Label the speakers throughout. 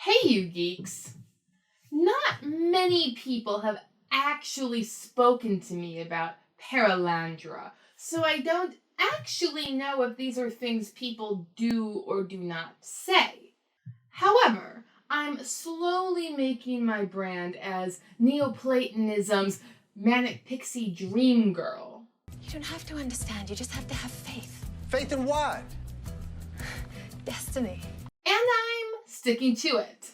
Speaker 1: Hey, you geeks! Not many people have actually spoken to me about Perelandra, so I don't actually know if these are things people do or do not say. However, I'm slowly making my brand as Neoplatonism's manic pixie dream girl.
Speaker 2: You don't have to understand, you just have to have faith.
Speaker 3: Faith in what?
Speaker 2: Destiny.
Speaker 1: And I'm sticking to it.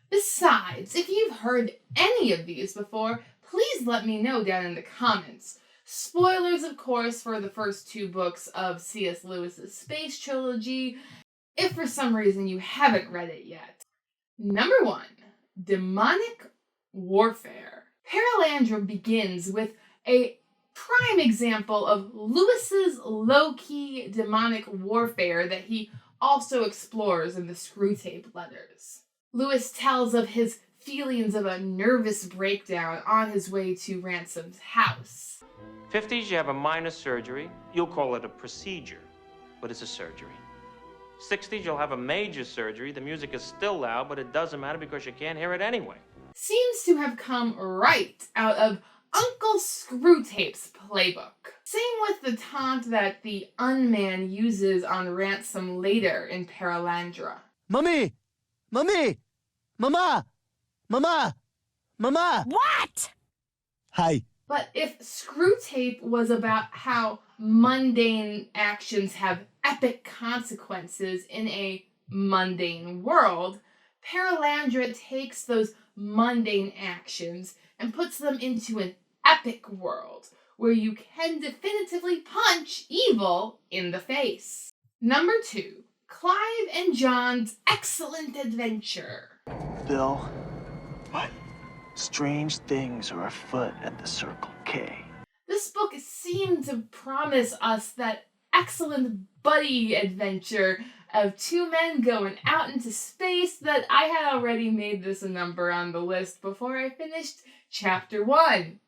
Speaker 1: Besides, if you've heard any of these before, please let me know down in the comments. Spoilers, of course, for the first 2 books of C.S. Lewis's space trilogy, if for some reason you haven't read it yet. Number 1, demonic warfare. Perelandra begins with a prime example of Lewis's low-key demonic warfare that he also explores in the Screwtape Letters. Lewis tells of his feelings of a nervous breakdown on his way to Ransom's house.
Speaker 4: 50s, you have a minor surgery. You'll call it a procedure, but it's a surgery. 60s, you'll have a major surgery. The music is still loud, but it doesn't matter because you can't hear it anyway.
Speaker 1: Seems to have come right out of Uncle Screwtape's playbook. Same with the taunt that the Unman uses on Ransom later in Perelandra.
Speaker 3: Mummy! Mummy! Mama! Mama! Mama!
Speaker 2: What?
Speaker 3: Hi.
Speaker 1: But if Screwtape was about how mundane actions have epic consequences in a mundane world, Perelandra takes those mundane actions and puts them into an epic world where you can definitively punch evil in the face. Number 2, Clive and John's excellent adventure.
Speaker 5: Bill, what? Strange things are afoot at the Circle K.
Speaker 1: This book seemed to promise us that excellent buddy adventure of 2 men going out into space that I had already made this a number on the list before I finished chapter 1.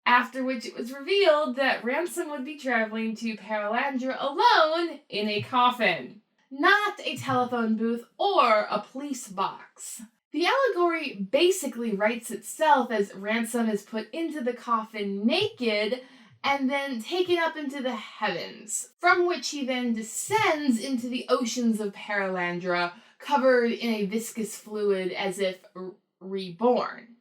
Speaker 1: After which it was revealed that Ransom would be traveling to Perelandra alone in a coffin, not a telephone booth or a police box. The allegory basically writes itself as Ransom is put into the coffin naked and then taken up into the heavens, from which he then descends into the oceans of Perelandra, covered in a viscous fluid as if reborn.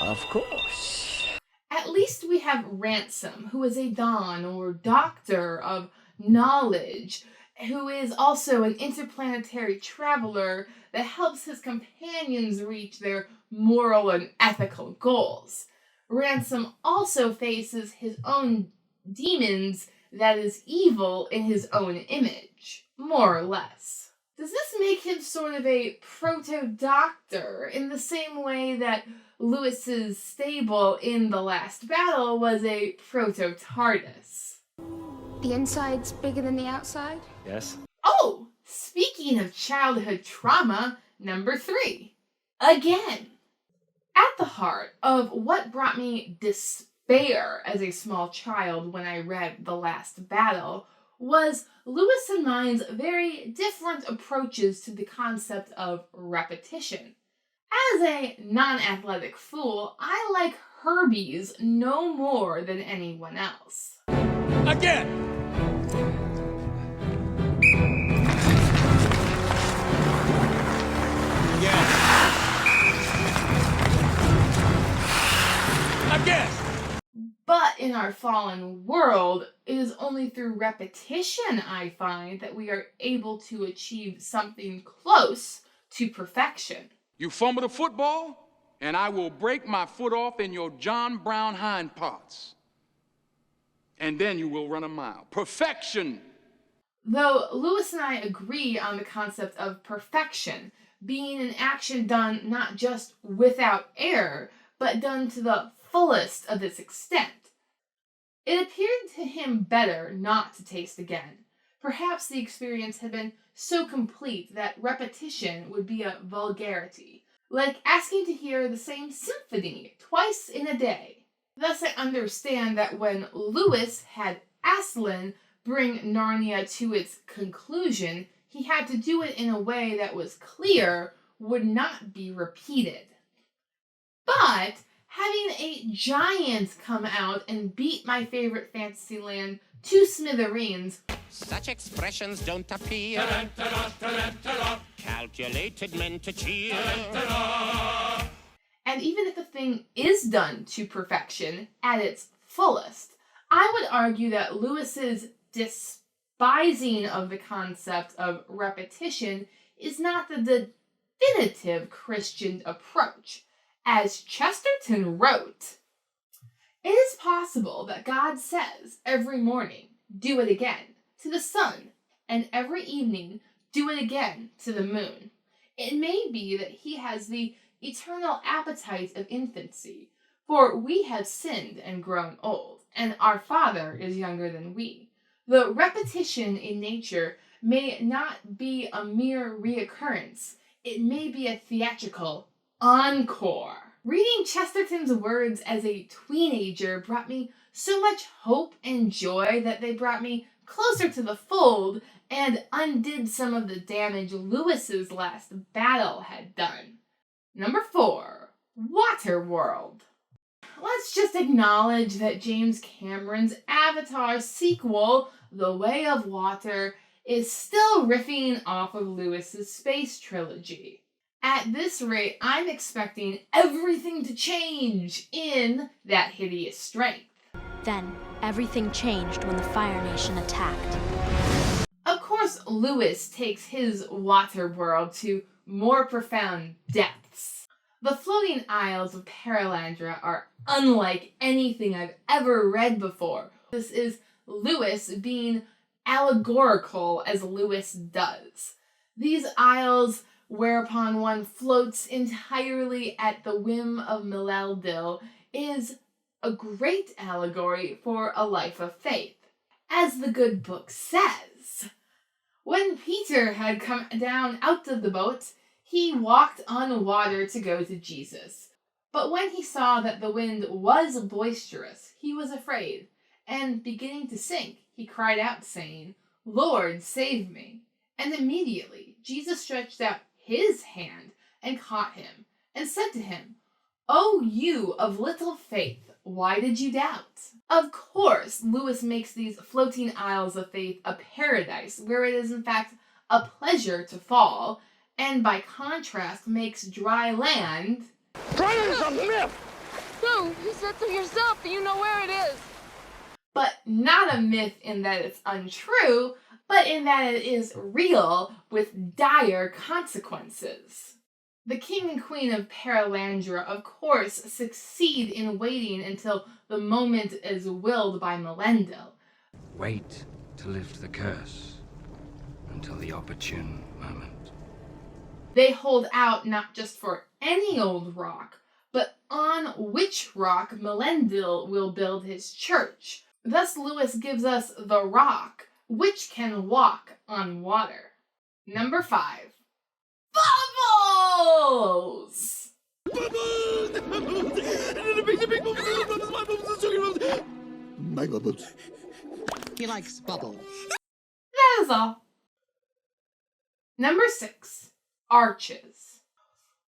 Speaker 5: Of course.
Speaker 1: At least we have Ransom, who is a Don or Doctor of Knowledge, who is also an interplanetary traveler that helps his companions reach their moral and ethical goals. Ransom also faces his own demons that is evil in his own image, more or less. Does this make him sort of a proto-doctor in the same way that Lewis's stable in The Last Battle was a proto-TARDIS?
Speaker 2: The inside's bigger than the outside?
Speaker 4: Yes?
Speaker 1: Oh, speaking of childhood trauma, number 3. Again. At the heart of what brought me despair as a small child when I read The Last Battle was Lewis and mine's very different approaches to the concept of repetition. As a non-athletic fool, I like Herbies no more than anyone else.
Speaker 6: Again! Again!
Speaker 1: But in our fallen world, it is only through repetition, I find, that we are able to achieve something close to perfection.
Speaker 6: You fumble the football, and I will break my foot off in your John Brown hind parts. And then you will run a mile. Perfection!
Speaker 1: Though Lewis and I agree on the concept of perfection being an action done not just without error, but done to the fullest of its extent. It appeared to him better not to taste again. Perhaps the experience had been so complete that repetition would be a vulgarity, like asking to hear the same symphony twice in a day. Thus I understand that when Lewis had Aslan bring Narnia to its conclusion, he had to do it in a way that was clear, would not be repeated. But having a giant come out and beat my favorite Fantasyland to smithereens,
Speaker 7: such expressions don't appear. Calculated men to cheer.
Speaker 1: and even if a thing is done to perfection at its fullest, I would argue that Lewis's despising of the concept of repetition is not the definitive Christian approach. As Chesterton wrote, "It is possible that God says every morning, 'Do it again,' to the sun, and every evening, 'Do it again,' to the moon. It may be that he has the eternal appetite of infancy, for we have sinned and grown old, and our Father is younger than we. The repetition in nature may not be a mere reoccurrence, it may be a theatrical encore." Reading Chesterton's words as a teenager brought me so much hope and joy that they brought me closer to the fold and undid some of the damage Lewis's last battle had done. Number 4, Waterworld. Let's just acknowledge that James Cameron's Avatar sequel, The Way of Water, is still riffing off of Lewis's space trilogy. At this rate, I'm expecting everything to change in That Hideous Strength.
Speaker 8: Then, everything changed when the Fire Nation attacked.
Speaker 1: Of course, Lewis takes his Waterworld to more profound depths. The floating isles of Perelandra are unlike anything I've ever read before. This is Lewis being allegorical as Lewis does. These isles, whereupon one floats entirely at the whim of Meneldil, is a great allegory for a life of faith. As the good book says, when Peter had come down out of the boat, he walked on water to go to Jesus. But when he saw that the wind was boisterous, he was afraid, and beginning to sink, he cried out, saying, "Lord, save me." And immediately Jesus stretched out his hand and caught him, and said to him, "O you of little faith, why did you doubt?" Of course, Lewis makes these floating isles of faith a paradise, where it is in fact a pleasure to fall, and by contrast makes dry land...
Speaker 6: Trying's a myth!
Speaker 9: No, you said so yourself that you know where it is.
Speaker 1: But not a myth in that it's untrue, but in that it is real with dire consequences. The king and queen of Perelandra, of course, succeed in waiting until the moment is willed by Meneldil.
Speaker 10: Wait to lift the curse until the opportune moment.
Speaker 1: They hold out not just for any old rock, but on which rock Meneldil will build his church. Thus Lewis gives us the rock, which can walk on water. Number 5. Bubbles!
Speaker 3: My bubbles.
Speaker 11: He likes bubbles.
Speaker 1: That is all. Number 6. Arches.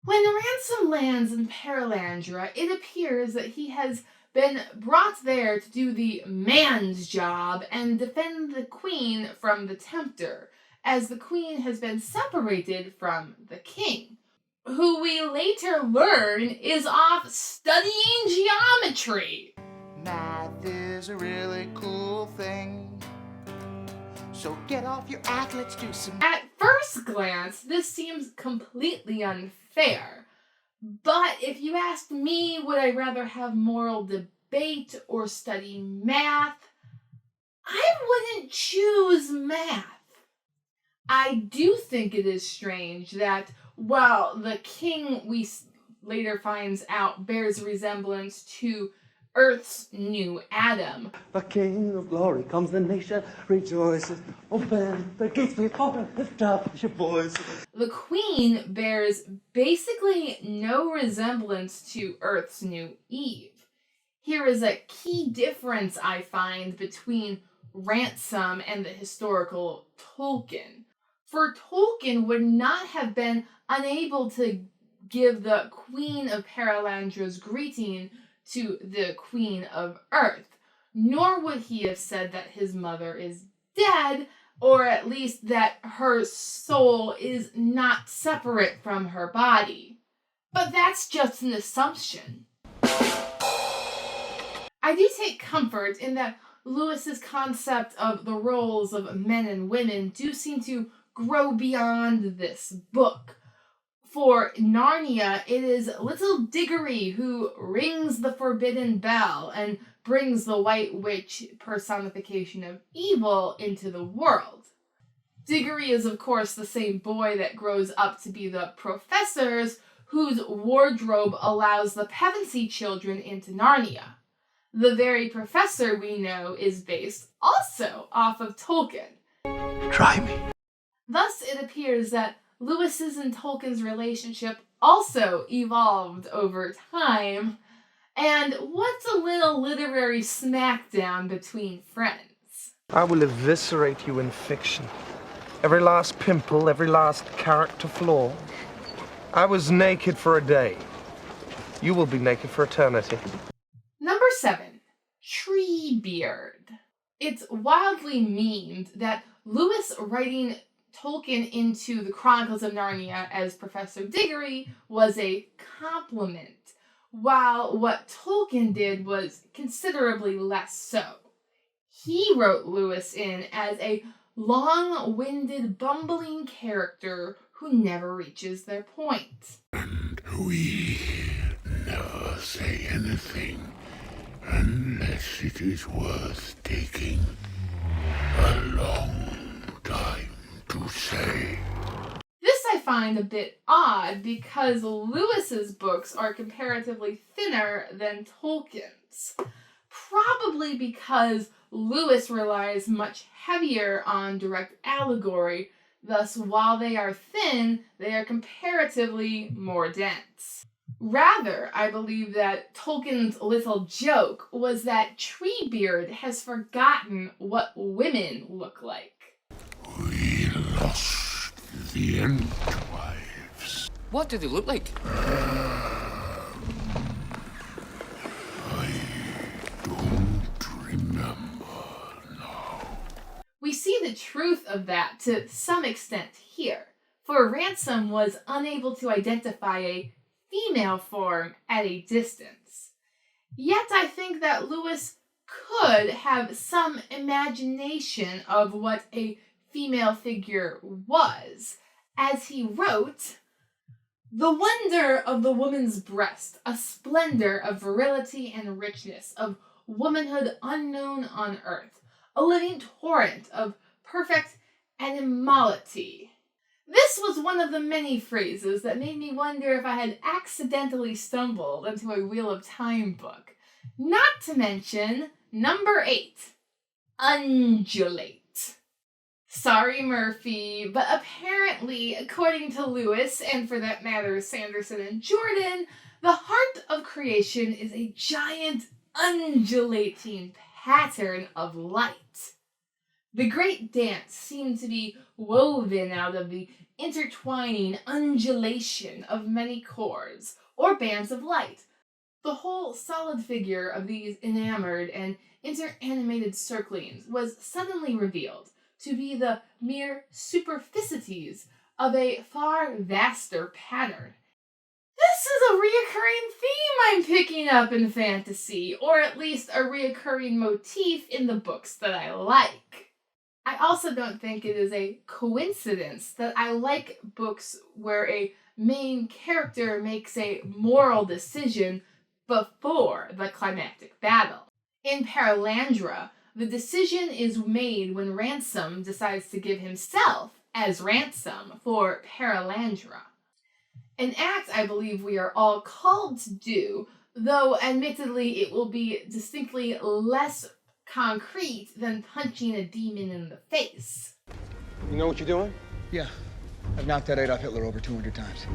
Speaker 1: When Ransom lands in Perelandra, it appears that he has been brought there to do the man's job and defend the queen from the tempter, as the queen has been separated from the king, who we later learn is off studying geometry.
Speaker 11: Math is a really cool thing. So get off your act, let's do some...
Speaker 1: At first glance, this seems completely unfair. But if you asked me, would I rather have moral debate or study math? I wouldn't choose math. I do think it is strange that while the king, we later finds out, bears resemblance to Earth's new Adam.
Speaker 3: The King of Glory comes, the nation rejoices. Open the gates before him, lift up your voice.
Speaker 1: The queen bears basically no resemblance to Earth's new Eve. Here is a key difference I find between Ransom and the historical Tolkien. For Tolkien would not have been unable to give the Queen of Perelandra's greeting to the Queen of Earth, nor would he have said that his mother is dead, or at least that her soul is not separate from her body. But that's just an assumption. I do take comfort in that Lewis's concept of the roles of men and women do seem to grow beyond this book. For Narnia, it is little Diggory who rings the forbidden bell and brings the White Witch personification of evil into the world. Diggory is, of course, the same boy that grows up to be the professors whose wardrobe allows the Pevensey children into Narnia. The very professor we know is based also off of Tolkien.
Speaker 5: Try me.
Speaker 1: Thus, it appears that Lewis's and Tolkien's relationship also evolved over time. And what's a little literary smackdown between friends?
Speaker 12: I will eviscerate you in fiction. Every last pimple, every last character flaw. I was naked for a day. You will be naked for eternity.
Speaker 1: Number 7. Treebeard. It's wildly memed that Lewis writing Tolkien into the Chronicles of Narnia as Professor Diggory was a compliment, while what Tolkien did was considerably less so. He wrote Lewis in as a long-winded, bumbling character who never reaches their point.
Speaker 13: And we never say anything unless it is worth taking a long time to say.
Speaker 1: This I find a bit odd because Lewis's books are comparatively thinner than Tolkien's. Probably because Lewis relies much heavier on direct allegory, thus while they are thin, they are comparatively more dense. Rather, I believe that Tolkien's little joke was that Treebeard has forgotten what women look like.
Speaker 13: We lost the Entwives.
Speaker 7: What do they look like?
Speaker 13: I don't remember now.
Speaker 1: We see the truth of that to some extent here, for Ransom was unable to identify a female form at a distance. Yet I think that Lewis could have some imagination of what a female figure was, as he wrote, "The wonder of the woman's breast, a splendor of virility and richness, of womanhood unknown on earth, a living torrent of perfect animality." This was one of the many phrases that made me wonder if I had accidentally stumbled into a Wheel of Time book. Not to mention number 8, undulate. Sorry, Murphy, but apparently, according to Lewis, and for that matter, Sanderson and Jordan, the heart of creation is a giant undulating pattern of light. The great dance seemed to be woven out of the intertwining undulation of many chords, or bands of light. The whole solid figure of these enamored and interanimated circlings was suddenly revealed to be the mere superficities of a far vaster pattern. This is a reoccurring theme I'm picking up in fantasy, or at least a reoccurring motif in the books that I like. I also don't think it is a coincidence that I like books where a main character makes a moral decision before the climactic battle. In Perelandra, the decision is made when Ransom decides to give himself as ransom for Perelandra. An act I believe we are all called to do, though admittedly it will be distinctly less concrete than punching a demon in the face.
Speaker 14: You know what you're doing?
Speaker 15: Yeah. I've knocked that Adolf Hitler over 200 times.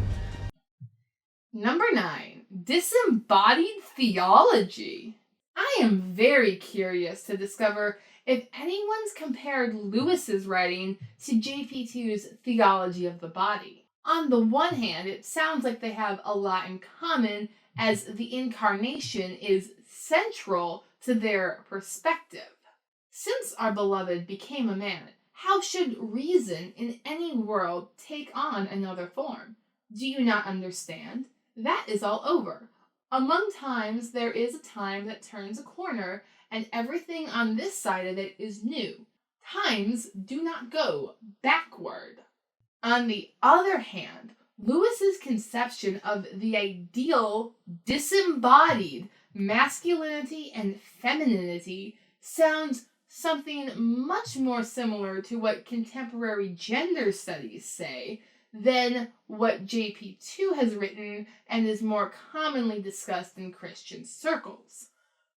Speaker 1: Number 9. Disembodied theology. I am very curious to discover if anyone's compared Lewis's writing to JP2's theology of the body. On the one hand, it sounds like they have a lot in common, as the incarnation is central to their perspective. Since our beloved became a man, how should reason in any world take on another form? Do you not understand? That is all over. Among times there is a time that turns a corner, and everything on this side of it is new. Times do not go backward. On the other hand, Lewis's conception of the ideal, disembodied masculinity and femininity sounds something much more similar to what contemporary gender studies say than what JP2 has written and is more commonly discussed in Christian circles.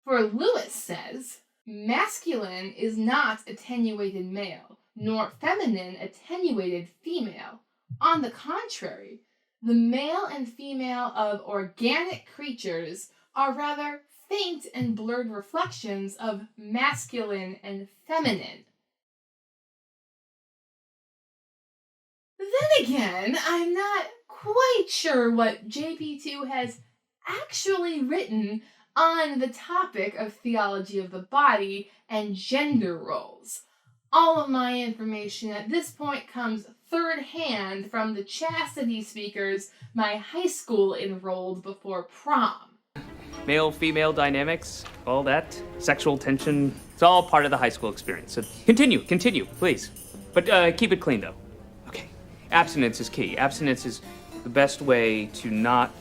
Speaker 1: For Lewis says, masculine is not attenuated male, nor feminine attenuated female. On the contrary, the male and female of organic creatures are rather faint and blurred reflections of masculine and feminine. Then again, I'm not quite sure what JP2 has actually written on the topic of theology of the body and gender roles. All of my information at this point comes third hand from the chastity speakers my high school enrolled before prom.
Speaker 14: Male-female dynamics, all that, sexual tension, it's all part of the high school experience. So continue, please. But keep it clean, though. Okay, abstinence is key. Abstinence is the best way to not...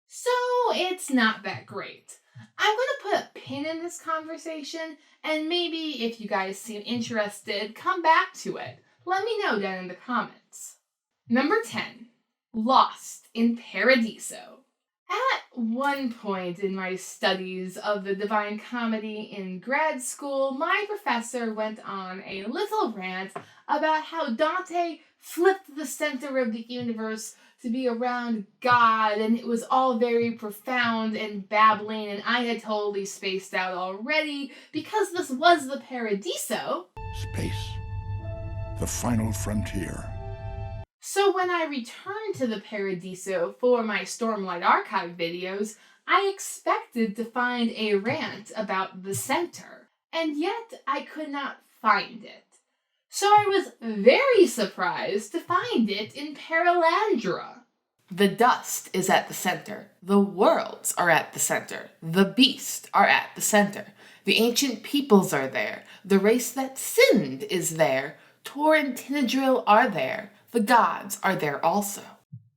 Speaker 1: So it's not that great. I'm going to put a pin in this conversation, and maybe if you guys seem interested, come back to it. Let me know down in the comments. Number 10. Lost in Paradiso. At one point in my studies of the Divine Comedy in grad school, my professor went on a little rant about how Dante flipped the center of the universe to be around God, and it was all very profound and babbling, and I had totally spaced out already because this was the Paradiso.
Speaker 13: Space. The final frontier.
Speaker 1: So when I returned to the Paradiso for my Stormlight Archive videos, I expected to find a rant about the center, and yet I could not find it. So I was very surprised to find it in Perelandra. The dust is at the center. The worlds are at the center. The beasts are at the center. The ancient peoples are there. The race that sinned is there. Tor and Tinadril are there. The gods are there also.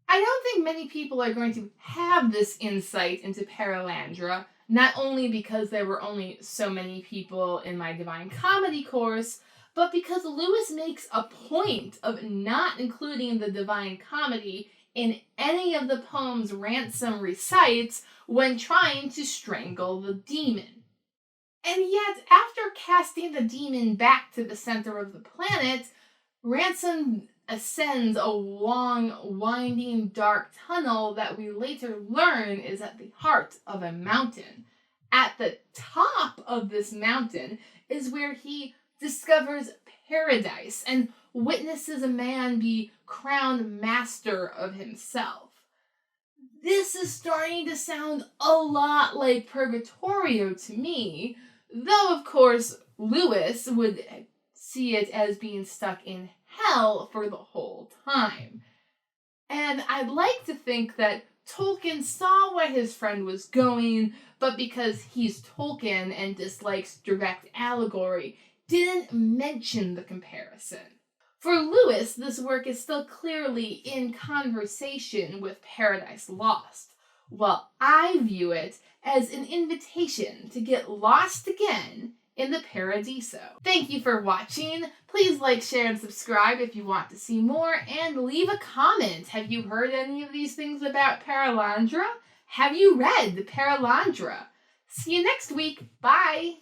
Speaker 1: I don't think many people are going to have this insight into Perelandra, not only because there were only so many people in my Divine Comedy course, but because Lewis makes a point of not including the Divine Comedy in any of the poems Ransom recites when trying to strangle the demon. And yet, after casting the demon back to the center of the planet, Ransom ascends a long, winding, dark tunnel that we later learn is at the heart of a mountain. At the top of this mountain is where he discovers paradise and witnesses a man be crowned master of himself. This is starting to sound a lot like Purgatorio to me, though of course Lewis would see it as being stuck in hell for the whole time. And I'd like to think that Tolkien saw where his friend was going, but because he's Tolkien and dislikes direct allegory, didn't mention the comparison. For Lewis, this work is still clearly in conversation with Paradise Lost, while I view it as an invitation to get lost again in the Paradiso. Thank you for watching. Please like, share, and subscribe if you want to see more, and leave a comment. Have you heard any of these things about Perelandra? Have you read Perelandra? See you next week. Bye!